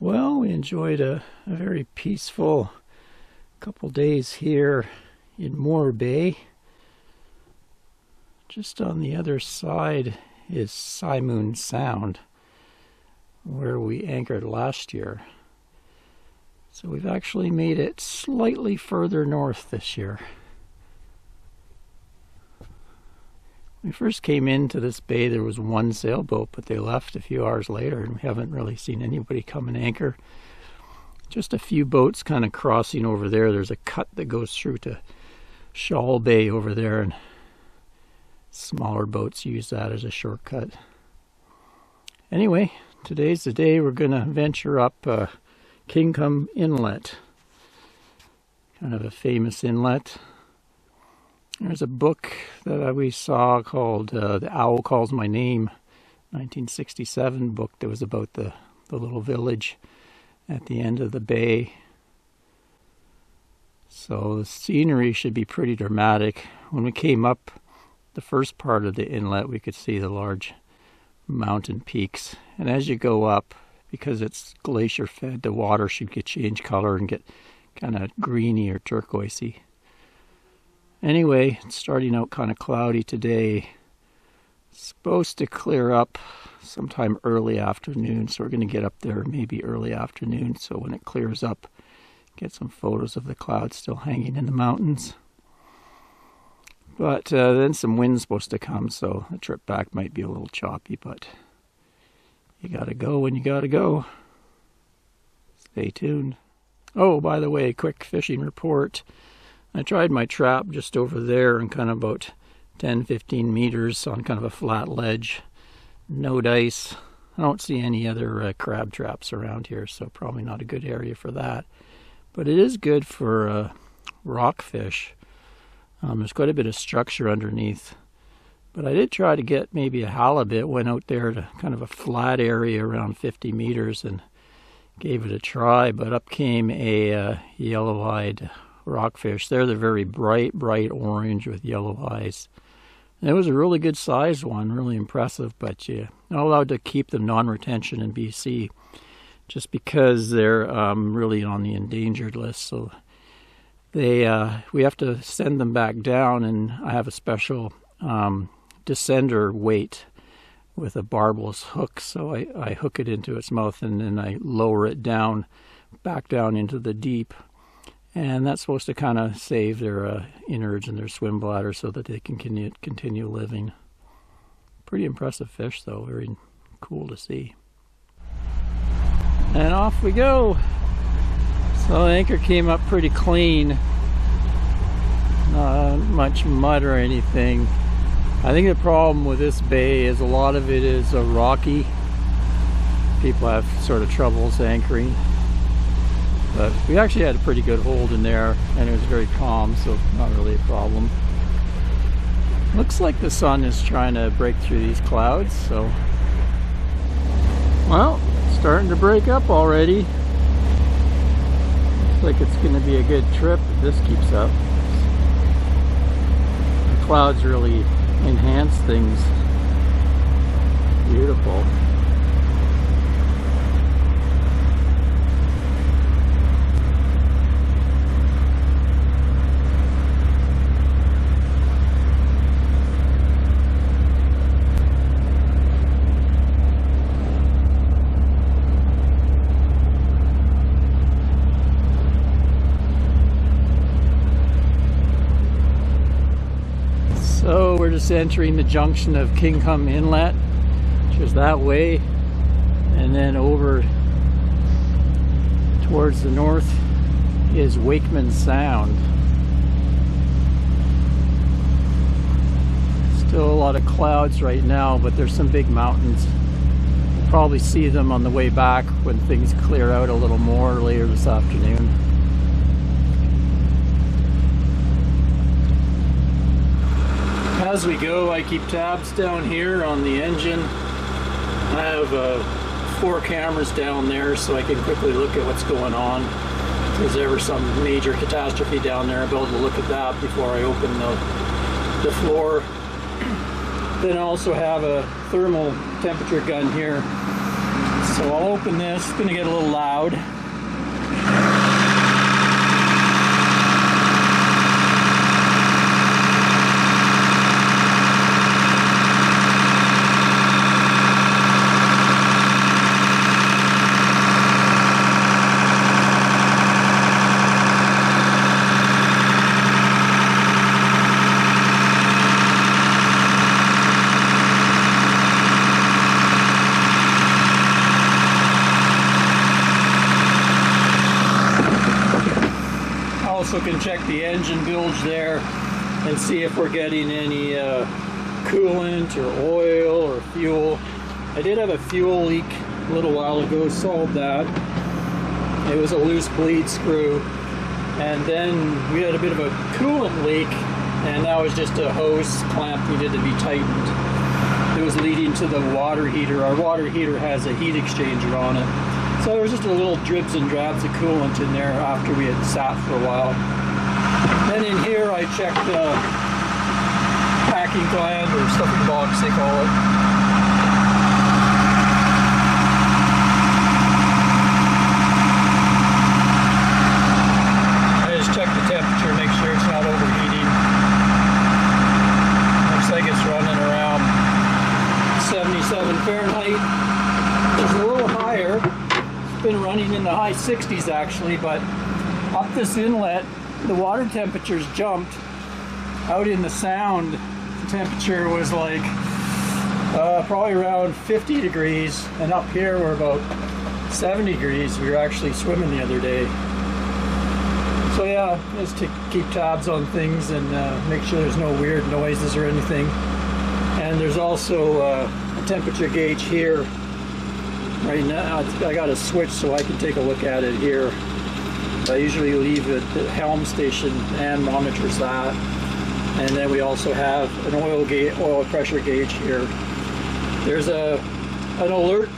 Well, we enjoyed a very peaceful couple days here in Moore Bay. Just on the other side is Simoom Sound, where we anchored last year. So we've actually made it slightly further north this year. When we first came into this bay, there was one sailboat, but they left a few hours later, and we haven't really seen anybody come and anchor. Just a few boats kind of crossing over there. There's a cut that goes through to Shawl Bay over there, and smaller boats use that as a shortcut. Anyway, today's the day we're going to venture up Kingham Inlet. Kind of a famous inlet. There's a book that we saw called The Owl Calls My Name, 1967 book that was about the little village at the end of the bay. So the scenery should be pretty dramatic. When we came up the first part of the inlet, we could see the large mountain peaks. And as you go up, because it's glacier-fed, the water should change color and get kind of greeny or turquoisey. Anyway, it's starting out kind of cloudy today. It's supposed to clear up sometime early afternoon, so we're going to get up there maybe early afternoon, so when it clears up, get some photos of the clouds still hanging in the mountains. But then some wind's supposed to come, so the trip back might be a little choppy, but you gotta go when you gotta go. Stay tuned. Oh, by the way, quick fishing report. I tried my trap just over there and kind of about 10-15 meters on kind of a flat ledge. No dice. I don't see any other crab traps around here, so probably not a good area for that. But it is good for rockfish. There's quite a bit of structure underneath. But I did try to get maybe a halibut. Went out there to kind of a flat area around 50 meters and gave it a try. But up came a yellow-eyed rockfish. They're very bright orange with yellow eyes. And it was a really good sized one, really impressive, but you're not allowed to keep them non-retention in BC just because they're really on the endangered list. So we have to send them back down, and I have a special descender weight with a barbless hook. So I hook it into its mouth and then I lower it down, back down into the deep. And that's supposed to kind of save their innards and their swim bladder so that they can continue living. Pretty impressive fish, though. Very cool to see. And off we go. So the anchor came up pretty clean. Not much mud or anything. I think the problem with this bay is a lot of it is rocky. People have sort of troubles anchoring. But we actually had a pretty good hold in there, and it was very calm, so not really a problem. Looks like the sun is trying to break through these clouds, so... Well, starting to break up already. Looks like it's going to be a good trip if this keeps up. The clouds really enhance things. Beautiful. So we're just entering the junction of Kingham Inlet, which is that way, and then over towards the north is Simoom Sound. Still a lot of clouds right now, but there's some big mountains. We'll probably see them on the way back when things clear out a little more later this afternoon. As we go, I keep tabs down here on the engine. I have 4 cameras down there so I can quickly look at what's going on. If there's ever some major catastrophe down there, I'll be able to look at that before I open the floor. Then I also have a thermal temperature gun here So I'll open this. It's going to get a little loud. Also can check the engine bilge there and see if we're getting any coolant or oil or fuel. I did have a fuel leak a little while ago, solved that. It was a loose bleed screw, and then we had a bit of a coolant leak, and that was just a hose clamp needed to be tightened. It was leading to the water heater. Our water heater has a heat exchanger on it. So there was just a little dribs and drabs of coolant in there after we had sat for a while. Then in here I checked the packing gland, or stuffing box they call it. I just checked the temperature, make sure it's not overheating. Looks like it's running around 77 Fahrenheit. It's a little higher. Been running in the high 60s actually, but up this inlet the water temperatures jumped. Out in the Sound the temperature was like probably around 50 degrees, and up here we're about 70 degrees. We were actually swimming the other day. So yeah, just to keep tabs on things and make sure there's no weird noises or anything. And there's also a temperature gauge here. Right now, I got a switch so I can take a look at it here. I usually leave it at the helm station and monitors that. And then we also have an oil pressure gauge here. There's an alert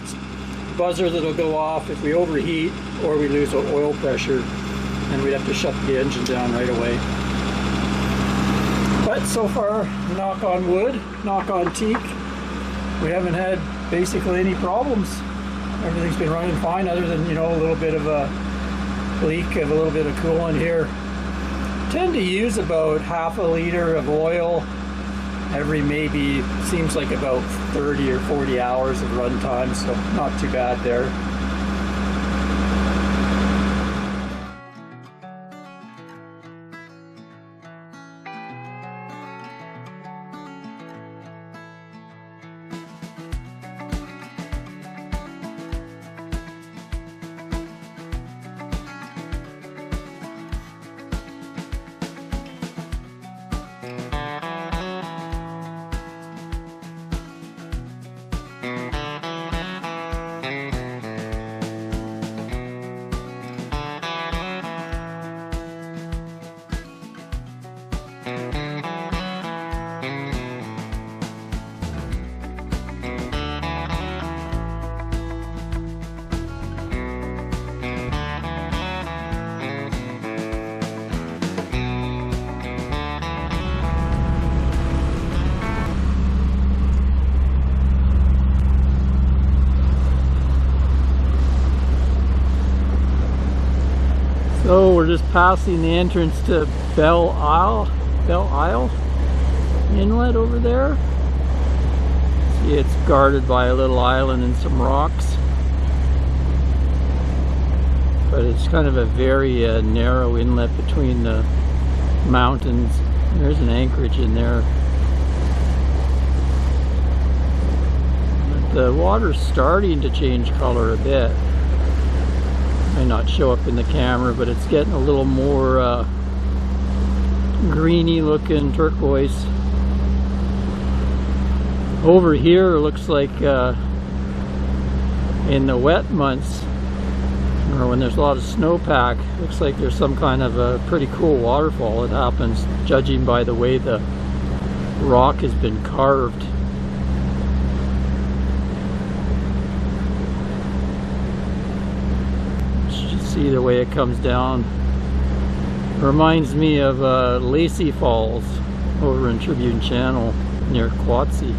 buzzer that'll go off if we overheat or we lose oil pressure, and we'd have to shut the engine down right away. But so far, knock on wood, knock on teak, we haven't had basically any problems. Everything's been running fine, other than, you know, a little bit of a leak of a little bit of coolant here. Tend to use about half a liter of oil every, maybe, seems like about 30 or 40 hours of run time, so not too bad there. So we're just passing the entrance to Belle Isle Inlet over there. See, it's guarded by a little island and some rocks. But it's kind of a very narrow inlet between the mountains. There's an anchorage in there. But the water's starting to change color a bit. May not show up in the camera, but it's getting a little more greeny looking turquoise. Over here it looks like in the wet months, or when there's a lot of snowpack, looks like there's some kind of a pretty cool waterfall that happens, judging by the way the rock has been carved. See the way it comes down. Reminds me of Lacey Falls over in Tribune Channel near Kwakwaka'wakw.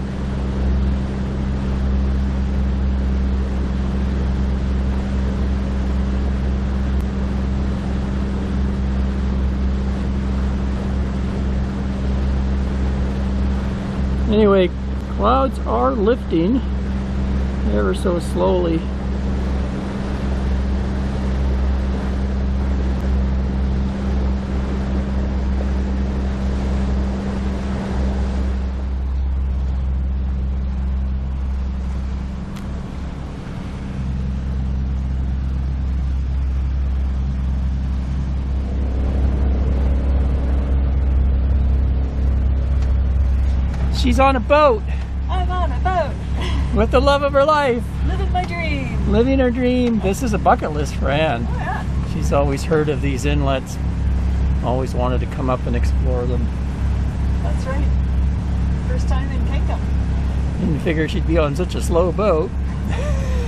Clouds are lifting ever so slowly. She's on a boat. I'm on a boat. With the love of her life. Living my dream. Living her dream. This is a bucket list for Anne. Oh, yeah. She's always heard of these inlets. Always wanted to come up and explore them. That's right. First time in Kingcome. Didn't figure she'd be on such a slow boat.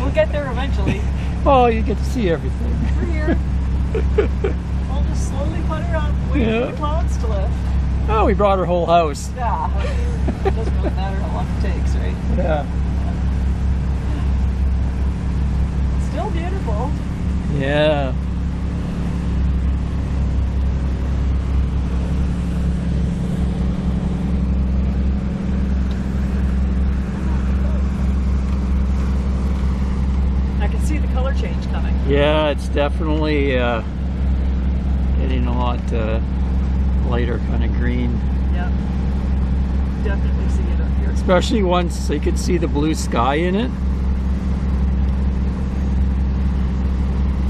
We'll get there eventually. Oh, you get to see everything. We're here. We'll just slowly put her up, waiting for the clouds to lift. Oh, we brought her whole house. Yeah. It doesn't really matter how long it takes, right? Yeah. Still beautiful. Yeah. I can see the color change coming. Yeah, it's definitely getting a lot lighter kind of green. Yeah. Definitely see it up here. Especially once you could see the blue sky in it.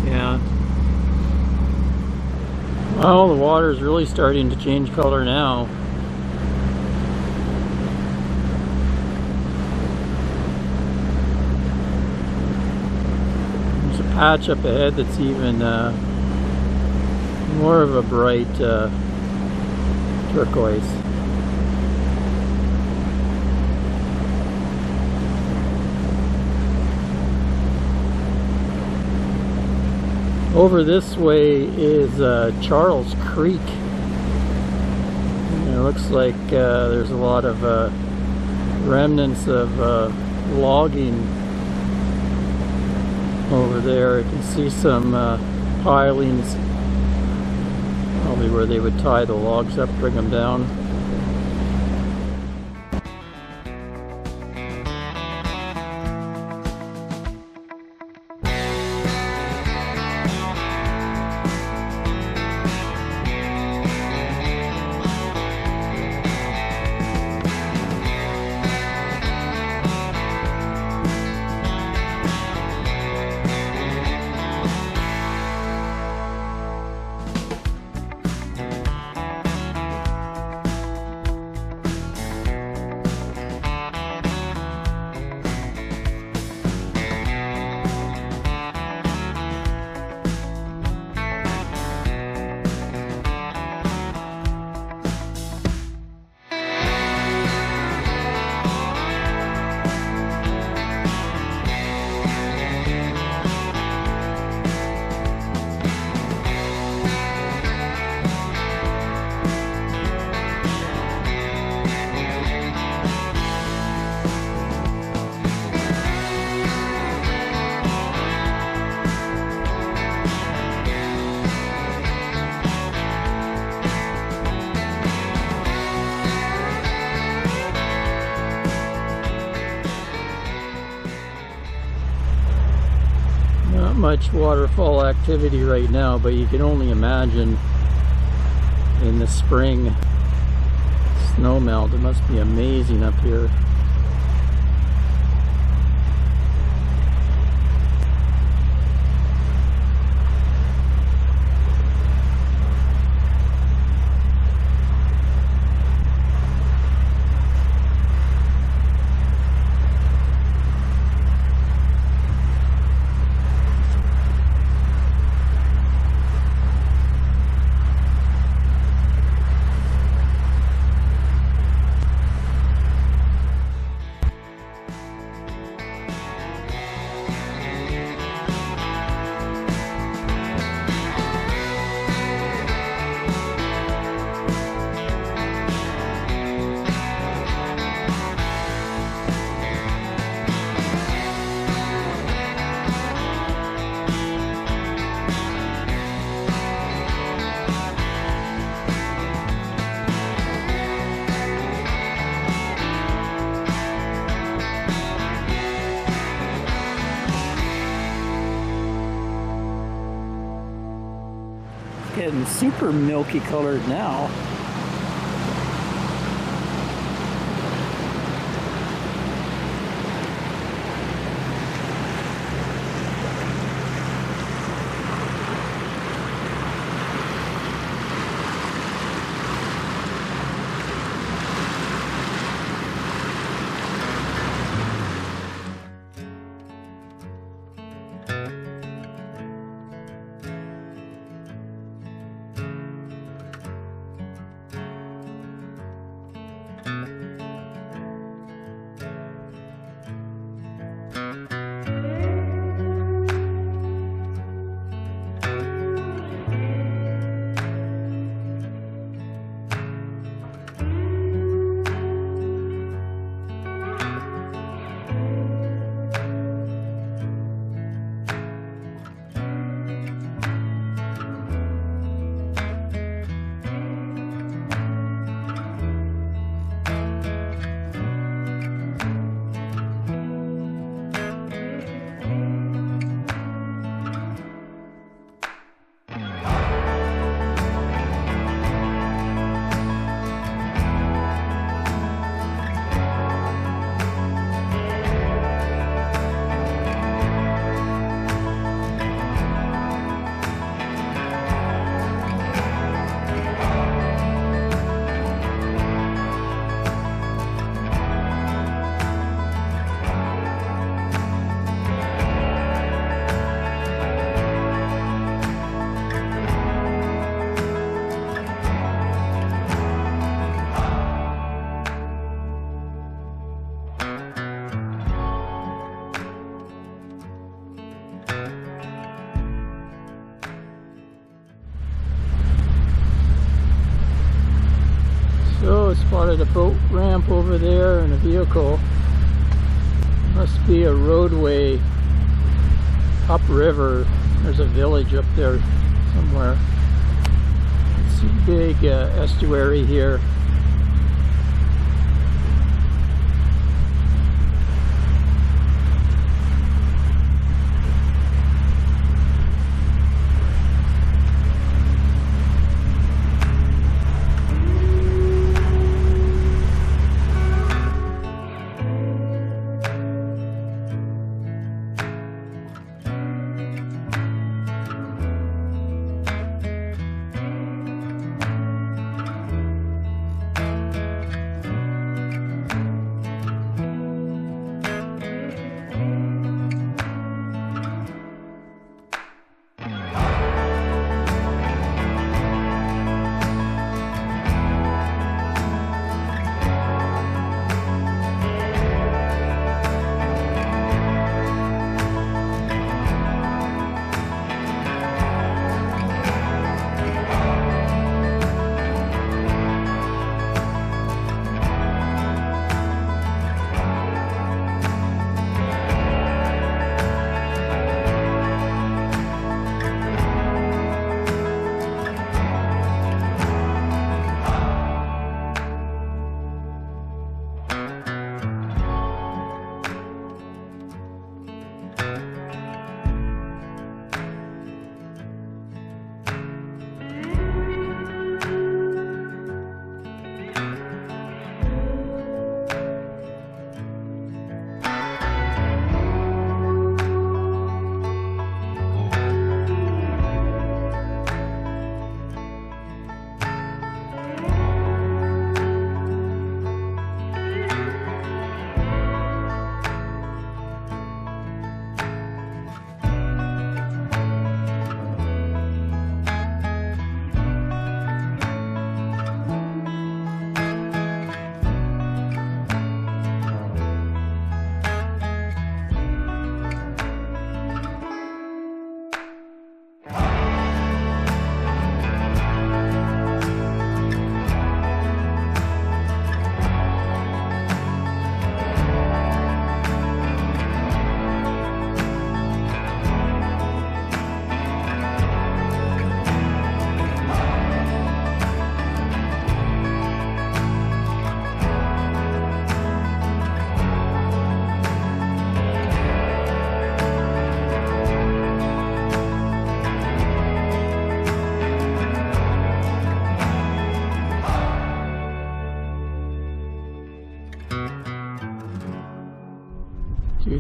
Yeah. Well, the water is really starting to change color now. There's a patch up ahead that's even more of a bright turquoise. Over this way is Charles Creek. And it looks like there's a lot of remnants of logging over there. You can see some pilings, probably where they would tie the logs up, bring them down. Much waterfall activity right now, but you can only imagine in the spring. Snowmelt, it must be amazing up here. It's getting super milky colored now. So, spotted a boat ramp over there and a vehicle. Must be a roadway upriver. There's a village up there somewhere. It's a big estuary here.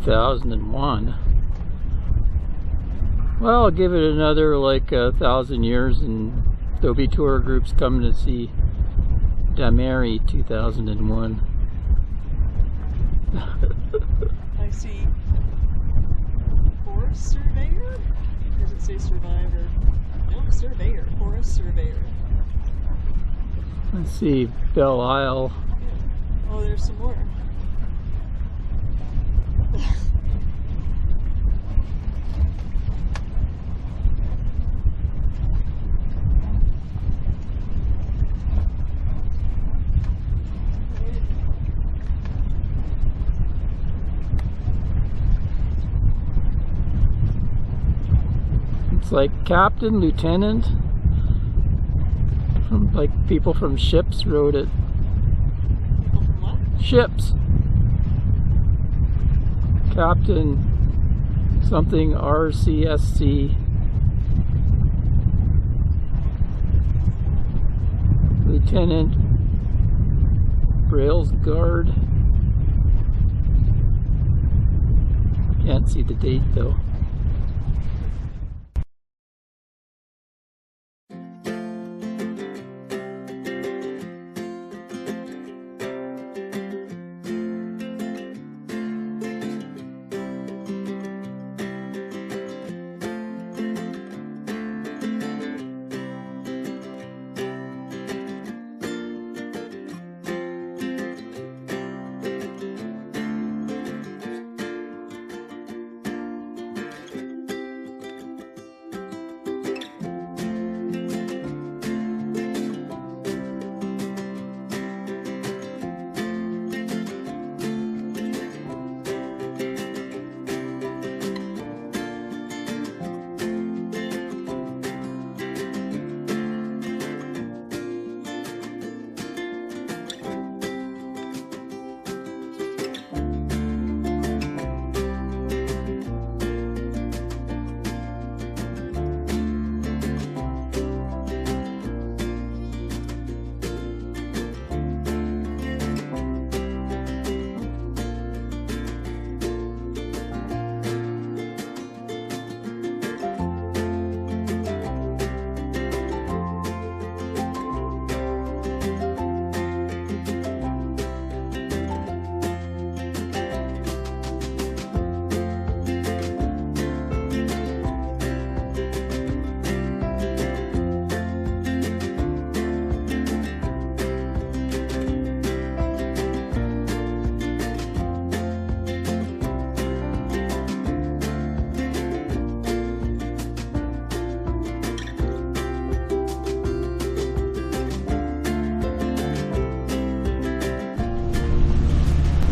2001. Well, I'll give it another like 1,000 years and there'll be tour groups coming to see Damary 2001. I see forest surveyor? Or does it say survivor? No, surveyor, forest surveyor. Let's see, Belle Isle. Yeah. Oh, there's some more. It's like captain, lieutenant, from like people from ships wrote it. People from what? Ships. Captain something RCSC. Lieutenant Braille's Guard. Can't see the date though.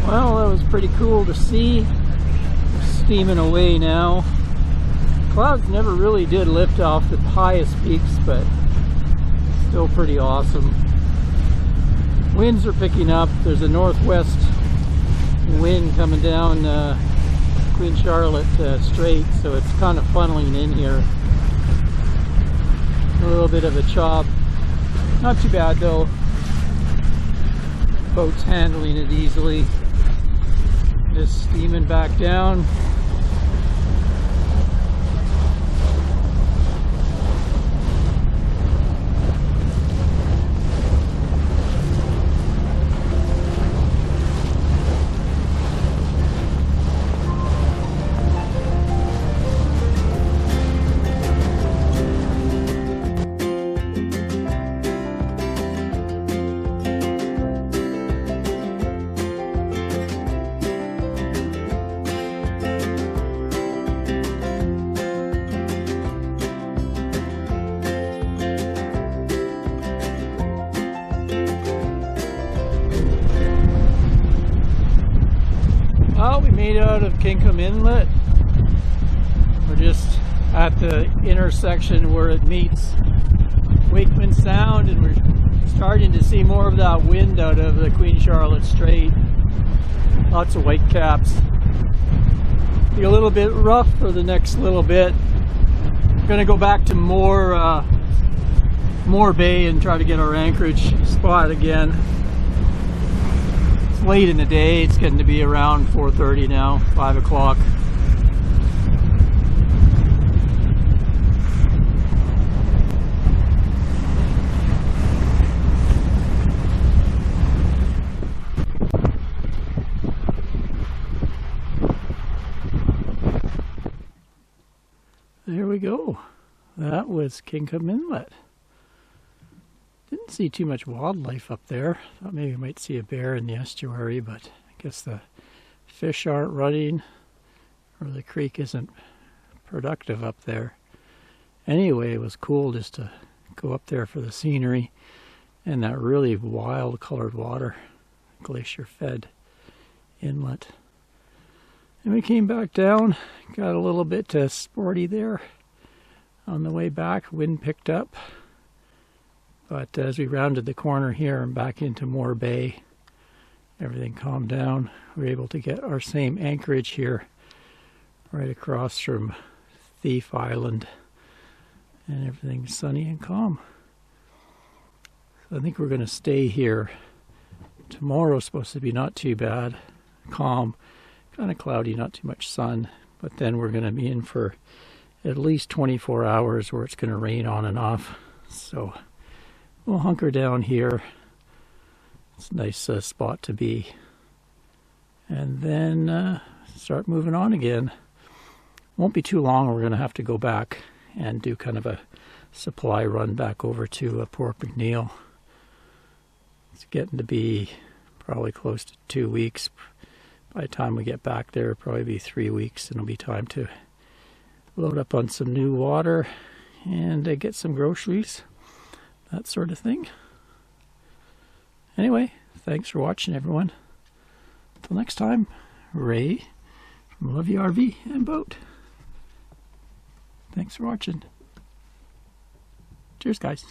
Well, that was pretty cool to see. We're steaming away now. Clouds never really did lift off the highest peaks, but still pretty awesome. Winds are picking up. There's a northwest wind coming down Queen Charlotte Strait, so it's kind of funneling in here. A little bit of a chop. Not too bad though. Boat's handling it easily. Just steaming back down. Well, we made out of Kingham Inlet. We're just at the intersection where it meets Wakeman Sound, and we're starting to see more of that wind out of the Queen Charlotte Strait. Lots of whitecaps. Be a little bit rough for the next little bit. Gonna go back to Moore Bay and try to get our anchorage spot again. It's late in the day. It's getting to be around 4:30 now, 5 o'clock. There we go. That was Kingham Inlet. Didn't see too much wildlife up there. Thought maybe we might see a bear in the estuary, but I guess the fish aren't running or the creek isn't productive up there. Anyway, it was cool just to go up there for the scenery and that really wild colored water, glacier-fed inlet. And we came back down, got a little bit sporty there. On the way back, wind picked up. But as we rounded the corner here and back into Moore Bay, everything calmed down. We were able to get our same anchorage here, right across from Thief Island. And everything's sunny and calm. So I think we're going to stay here. Tomorrow's supposed to be not too bad, calm. Kind of cloudy, not too much sun, but then we're going to be in for at least 24 hours where it's going to rain on and off. So we'll hunker down here. It's a nice spot to be. And then start moving on again. Won't be too long. We're going to have to go back and do kind of a supply run back over to Port McNeill. It's getting to be probably close to 2 weeks. By the time we get back there, it'll probably be 3 weeks, and it'll be time to load up on some new water and get some groceries, that sort of thing. Anyway, thanks for watching, everyone. Until next time, Ray from Love You RV and Boat. Thanks for watching. Cheers, guys.